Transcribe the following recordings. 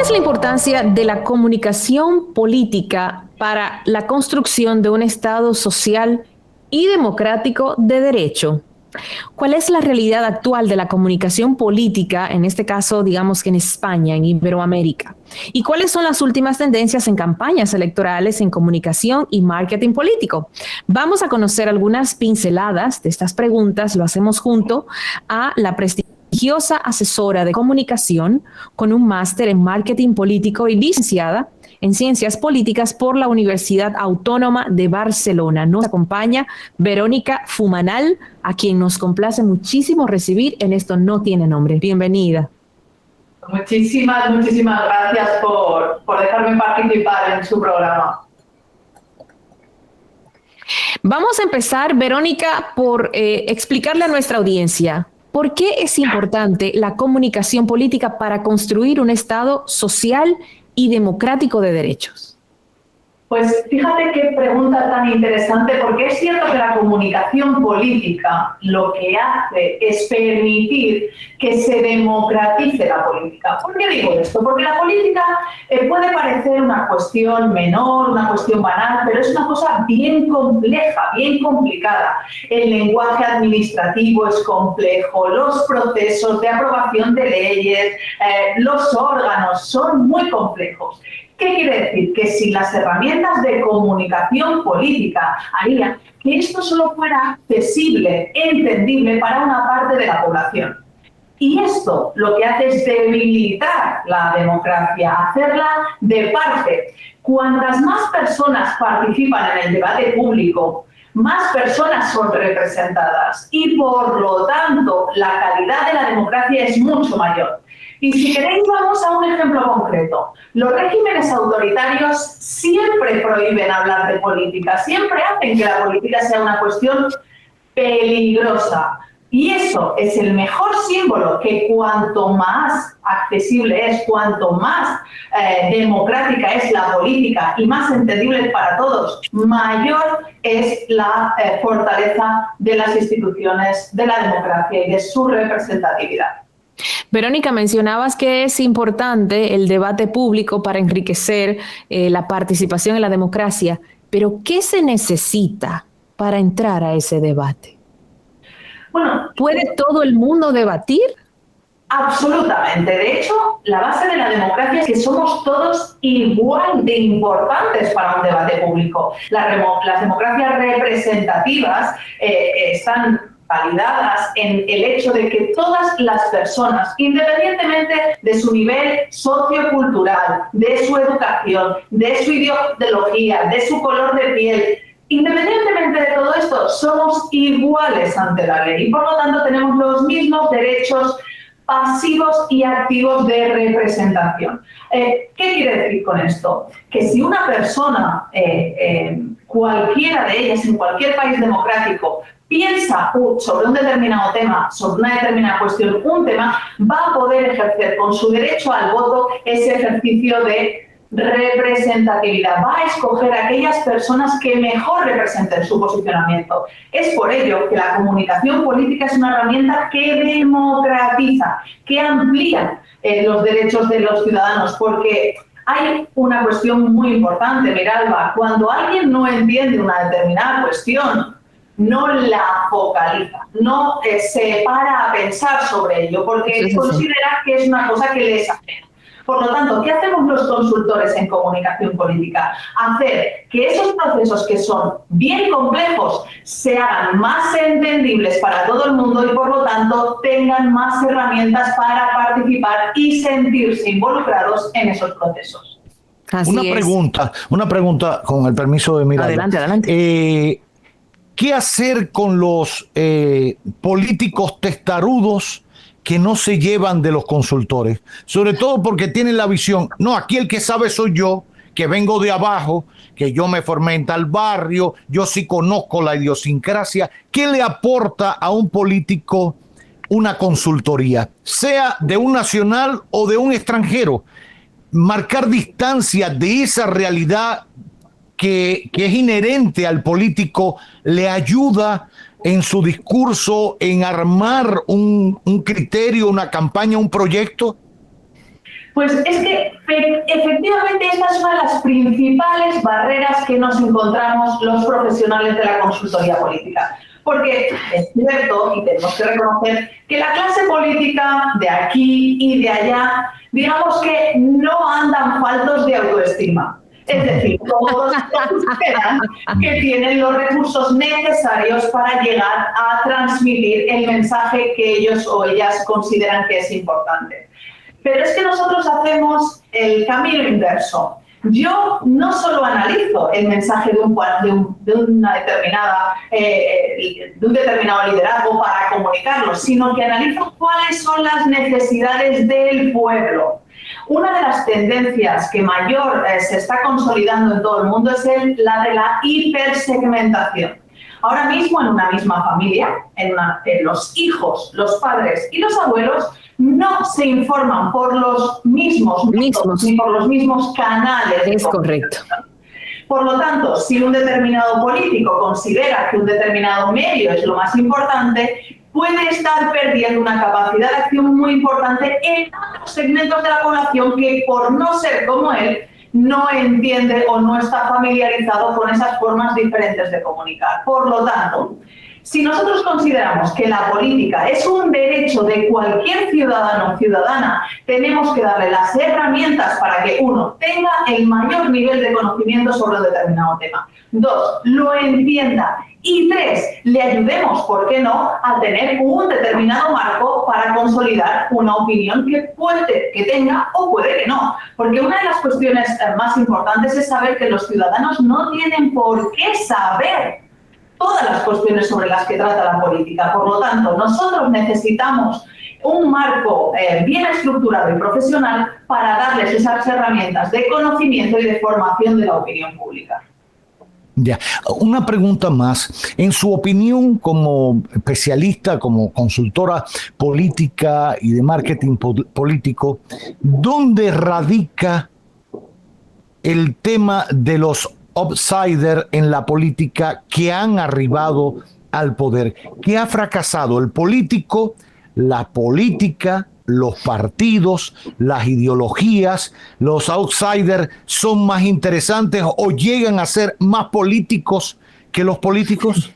es la importancia de la comunicación política para la construcción de un Estado social y democrático de derecho? ¿Cuál es la realidad actual de la comunicación política, en este caso, digamos que en España, en Iberoamérica? ¿Y cuáles son las últimas tendencias en campañas electorales en comunicación y marketing político? Vamos a conocer algunas pinceladas de estas preguntas. Lo hacemos junto a la prestigiosa asesora de comunicación con un máster en marketing político y licenciada en Ciencias Políticas por la Universidad Autónoma de Barcelona. Nos acompaña Verónica Fumanal, a quien nos complace muchísimo recibir en Esto No Tiene Nombre. Bienvenida. Muchísimas gracias por dejarme participar en su programa. Vamos a empezar, Verónica, por explicarle a nuestra audiencia por qué es importante la comunicación política para construir un Estado social y democrático de derechos. Pues fíjate qué pregunta tan interesante, porque es cierto que la comunicación política lo que hace es permitir que se democratice la política. ¿Por qué digo esto? Porque la política puede parecer una cuestión menor, una cuestión banal, pero es una cosa bien compleja, bien complicada. El lenguaje administrativo es complejo, los procesos de aprobación de leyes, los órganos son muy complejos. ¿Qué quiere decir? Que si las herramientas de comunicación política harían que esto solo fuera accesible, entendible para una parte de la población. Y esto lo que hace es debilitar la democracia, hacerla de parte. Cuantas más personas participan en el debate público, más personas son representadas y, por lo tanto, la calidad de la democracia es mucho mayor. Y si queréis, vamos a un ejemplo concreto. Los regímenes autoritarios siempre prohíben hablar de política, siempre hacen que la política sea una cuestión peligrosa. Y eso es el mejor símbolo, que cuanto más accesible es, cuanto más democrática es la política y más entendible para todos, mayor es la fortaleza de las instituciones, de la democracia y de su representatividad. Verónica, mencionabas que es importante el debate público para enriquecer la participación en la democracia, pero ¿qué se necesita para entrar a ese debate? Bueno, ¿puede todo el mundo debatir? Absolutamente. De hecho, la base de la democracia es que somos todos igual de importantes para un debate público. Las democracias representativas están validadas en el hecho de que todas las personas, independientemente de su nivel sociocultural, de su educación, de su ideología, de su color de piel, independientemente de todo esto, somos iguales ante la ley y, por lo tanto, tenemos los mismos derechos pasivos y activos de representación. ¿Qué quiere decir con esto? Que si una persona, cualquiera de ellas, en cualquier país democrático, piensa sobre un determinado tema, sobre una determinada cuestión, un tema, va a poder ejercer con su derecho al voto ese ejercicio de representatividad. Va a escoger a aquellas personas que mejor representen su posicionamiento. Es por ello que la comunicación política es una herramienta que democratiza, que amplía los derechos de los ciudadanos, porque hay una cuestión muy importante, Miralba. Cuando alguien no entiende una determinada cuestión, no la focaliza, no se para a pensar sobre ello, porque considera que es una cosa que le es ajena. Por lo tanto, ¿qué hacemos los consultores en comunicación política? Hacer que esos procesos, que son bien complejos, se hagan más entendibles para todo el mundo y, por lo tanto, tengan más herramientas para participar y sentirse involucrados en esos procesos. Una pregunta, con el permiso de Miralba. Adelante. ¿Qué hacer con los políticos testarudos que no se llevan de los consultores? Sobre todo porque tienen la visión, no, aquí el que sabe soy yo, que vengo de abajo, que yo me formé en tal barrio, yo sí conozco la idiosincrasia. ¿Qué le aporta a un político una consultoría, sea de un nacional o de un extranjero? Marcar distancia de esa realidad que es inherente al político le ayuda en su discurso, en armar un criterio, una campaña, un proyecto. Pues es que efectivamente esta es una de las principales barreras que nos encontramos los profesionales de la consultoría política. Porque es cierto, y tenemos que reconocer, que la clase política de aquí y de allá, digamos que no andan faltos de autoestima. Es decir, todos consideran que tienen los recursos necesarios para llegar a transmitir el mensaje que ellos o ellas consideran que es importante. Pero es que nosotros hacemos el camino inverso. Yo no solo analizo el mensaje de un determinado liderazgo para comunicarlo, sino que analizo cuáles son las necesidades del pueblo. Una de las tendencias que mayor se está consolidando en todo el mundo es la de la hipersegmentación. Ahora mismo en una misma familia, los hijos, los padres y los abuelos no se informan por los mismos ni por los mismos canales. Es correcto. Por lo tanto, si un determinado político considera que un determinado medio es lo más importante, puede estar perdiendo una capacidad de acción muy importante en otros segmentos de la población que, por no ser como él, no entiende o no está familiarizado con esas formas diferentes de comunicar. Por lo tanto, si nosotros consideramos que la política es un derecho de cualquier ciudadano o ciudadana, tenemos que darle las herramientas para que, uno, tenga el mayor nivel de conocimiento sobre un determinado tema. Dos, lo entienda. Y tres, le ayudemos, ¿por qué no?, a tener un determinado marco para consolidar una opinión que puede que tenga o puede que no. Porque una de las cuestiones más importantes es saber que los ciudadanos no tienen por qué saber todas las cuestiones sobre las que trata la política. Por lo tanto, nosotros necesitamos un marco bien estructurado y profesional para darles esas herramientas de conocimiento y de formación de la opinión pública. Ya, una pregunta más. En su opinión, como especialista, como consultora política y de marketing político, ¿dónde radica el tema de los outsiders en la política que han arribado al poder? ¿Qué ha fracasado? ¿El político, la política, los partidos, las ideologías? ¿Los outsiders son más interesantes o llegan a ser más políticos que los políticos?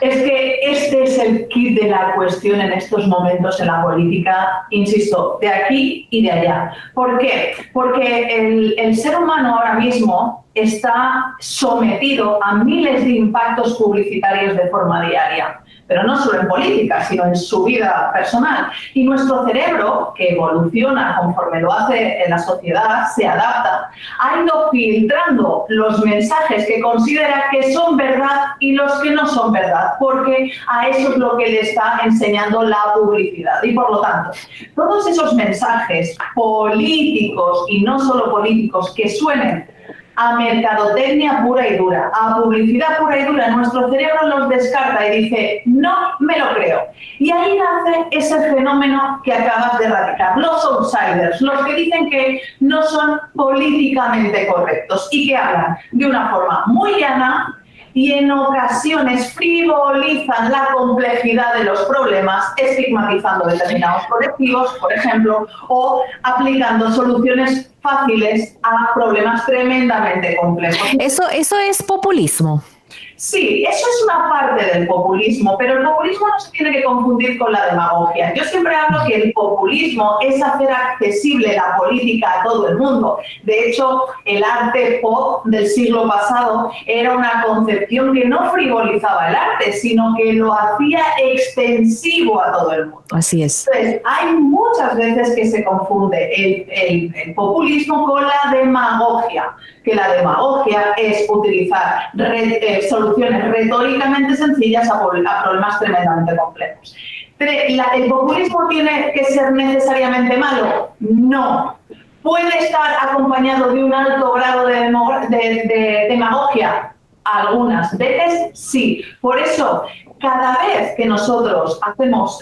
Es que este es el kit de la cuestión en estos momentos en la política, insisto, de aquí y de allá. ¿Por qué? Porque el ser humano ahora mismo está sometido a miles de impactos publicitarios de forma diaria, pero no solo en política, sino en su vida personal. Y nuestro cerebro, que evoluciona conforme lo hace en la sociedad, se adapta, ha ido filtrando los mensajes que considera que son verdad y los que no son verdad, porque a eso es lo que le está enseñando la publicidad. Y por lo tanto, todos esos mensajes políticos y no solo políticos que suenen a mercadotecnia pura y dura, a publicidad pura y dura, nuestro cerebro los descarta y dice, no me lo creo. Y ahí nace ese fenómeno que acabas de erradicar, los outsiders, los que dicen que no son políticamente correctos y que hablan de una forma muy llana y en ocasiones frivolizan la complejidad de los problemas, estigmatizando determinados colectivos, por ejemplo, o aplicando soluciones fáciles a problemas tremendamente complejos. Eso es populismo. Sí, eso es una parte del populismo, pero el populismo no se tiene que confundir con la demagogia. Yo siempre hablo que el populismo es hacer accesible la política a todo el mundo. De hecho, el arte pop del siglo pasado era una concepción que no frivolizaba el arte, sino que lo hacía extensivo a todo el mundo. Así es. Entonces, hay muchas veces que se confunde el populismo con la demagogia, que la demagogia es utilizar soluciones retóricamente sencillas a problemas tremendamente complejos. ¿El populismo tiene que ser necesariamente malo? No. ¿Puede estar acompañado de un alto grado de demagogia? Algunas veces sí. Por eso, cada vez que nosotros hacemos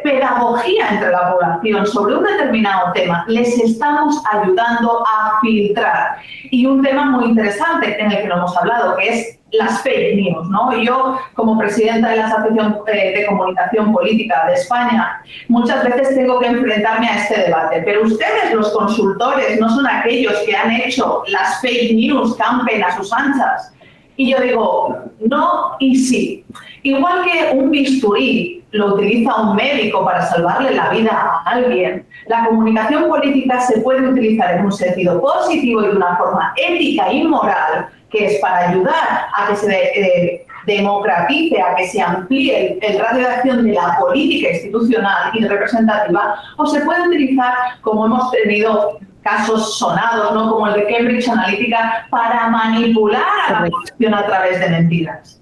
pedagogía entre la población sobre un determinado tema, les estamos ayudando a filtrar. Y un tema muy interesante en el que no hemos hablado, que es las fake news, ¿no? Yo, como presidenta de la Asociación de Comunicación Política de España, muchas veces tengo que enfrentarme a este debate, pero ustedes, los consultores, no son aquellos que han hecho las fake news, campen a sus anchas. Y yo digo, no y sí. Igual que un bisturí lo utiliza un médico para salvarle la vida a alguien, la comunicación política se puede utilizar en un sentido positivo y de una forma ética y moral, que es para ayudar a que se democratice, a que se amplíe el radio de acción de la política institucional y representativa, o se puede utilizar, como hemos tenido casos sonados, ¿no?, como el de Cambridge Analytica, para manipular a la población a través de mentiras.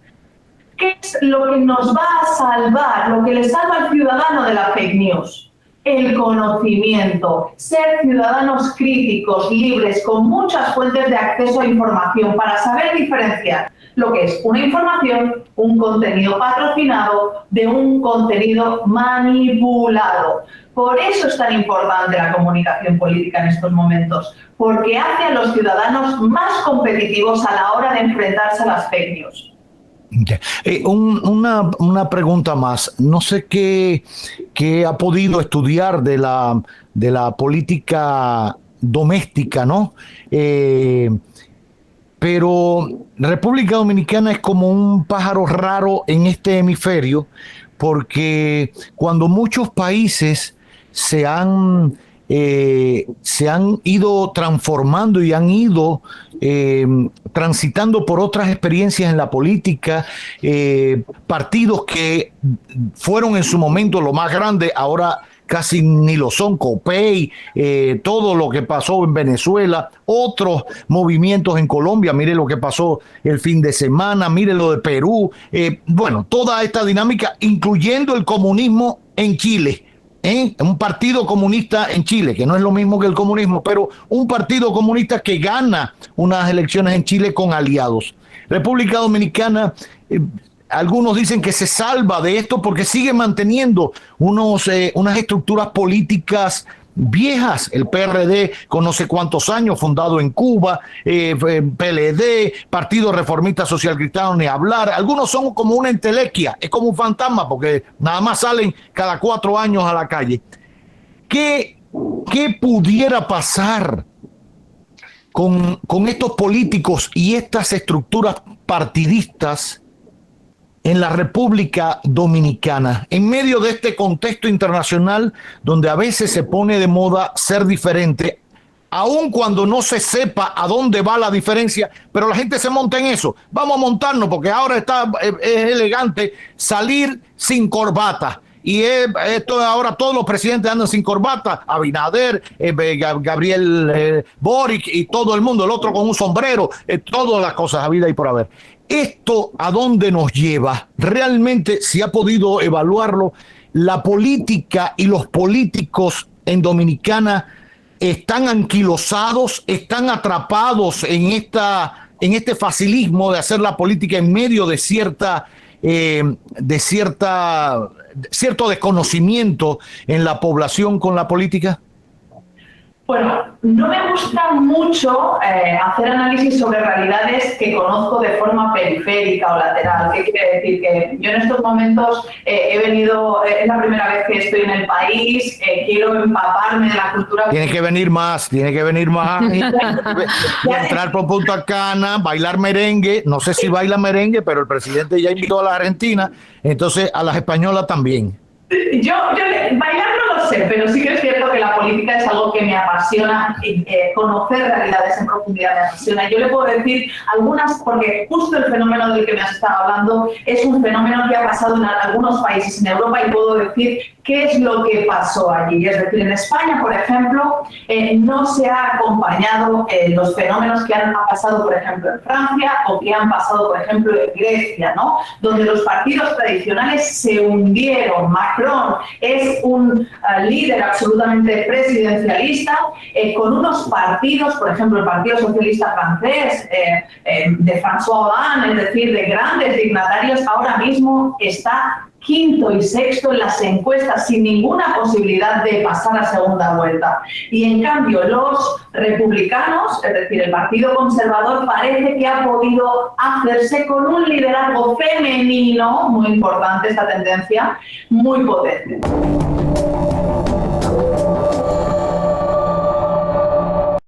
¿Qué es lo que nos va a salvar, lo que le salva al ciudadano de la fake news? El conocimiento, ser ciudadanos críticos, libres, con muchas fuentes de acceso a información para saber diferenciar lo que es una información, un contenido patrocinado, de un contenido manipulado. Por eso es tan importante la comunicación política en estos momentos, porque hace a los ciudadanos más competitivos a la hora de enfrentarse a las fake news. Una pregunta más. No sé qué ha podido estudiar de la política doméstica, ¿no? Pero República Dominicana es como un pájaro raro en este hemisferio, porque cuando muchos países se han ido transformando y han ido transitando por otras experiencias en la política, partidos que fueron en su momento lo más grande, ahora casi ni lo son, COPEI, todo lo que pasó en Venezuela, otros movimientos en Colombia, mire lo que pasó el fin de semana, mire lo de Perú, bueno, toda esta dinámica, incluyendo el comunismo en Chile. Un partido comunista en Chile, que no es lo mismo que el comunismo, pero un partido comunista que gana unas elecciones en Chile con aliados. República Dominicana, algunos dicen que se salva de esto porque sigue manteniendo unas estructuras políticas viejas, el PRD con no sé cuántos años, fundado en Cuba, PLD, Partido Reformista Social Cristiano, ni hablar. Algunos son como una entelequia, es como un fantasma porque nada más salen cada 4 años a la calle. ¿Qué pudiera pasar con estos políticos y estas estructuras partidistas en la República Dominicana, en medio de este contexto internacional donde a veces se pone de moda ser diferente, aun cuando no se sepa a dónde va la diferencia, pero la gente se monta en eso? Vamos a montarnos porque ahora es elegante salir sin corbata. Y esto ahora todos los presidentes andan sin corbata, Abinader, Gabriel Boric y todo el mundo, el otro con un sombrero, todas las cosas habidas y por haber. ¿Esto a dónde nos lleva? Realmente, si ha podido evaluarlo, la política y los políticos en Dominicana están anquilosados, están atrapados en este facilismo de hacer la política en medio de cierto desconocimiento en la población con la política. Bueno, no me gusta mucho hacer análisis sobre realidades que conozco de forma periférica o lateral. ¿Qué quiere decir? Que yo en estos momentos he venido, es la primera vez que estoy en el país, quiero empaparme de la cultura. Tiene que venir más y entrar por Punta Cana, bailar merengue. No sé si baila merengue, pero el presidente ya invitó a la Argentina, entonces a las españolas también. Yo bailar no lo sé, pero sí que es cierto que la política es algo que me apasiona, conocer realidades en profundidad me apasiona. Yo le puedo decir algunas, porque justo el fenómeno del que me has estado hablando es un fenómeno que ha pasado en algunos países en Europa y puedo decir qué es lo que pasó allí. Es decir, en España, por ejemplo, no se ha acompañado los fenómenos que han pasado, por ejemplo, en Francia o que han pasado, por ejemplo, en Grecia, ¿no? Donde los partidos tradicionales se hundieron. Macron es un líder absolutamente presidencialista con unos partidos, por ejemplo, el Partido Socialista francés de François Hollande, es decir, de grandes dignatarios, ahora mismo está quinto y sexto en las encuestas sin ninguna posibilidad de pasar a segunda vuelta. Y en cambio los republicanos, es decir, el Partido Conservador, parece que ha podido hacerse con un liderazgo femenino, muy importante esta tendencia, muy potente.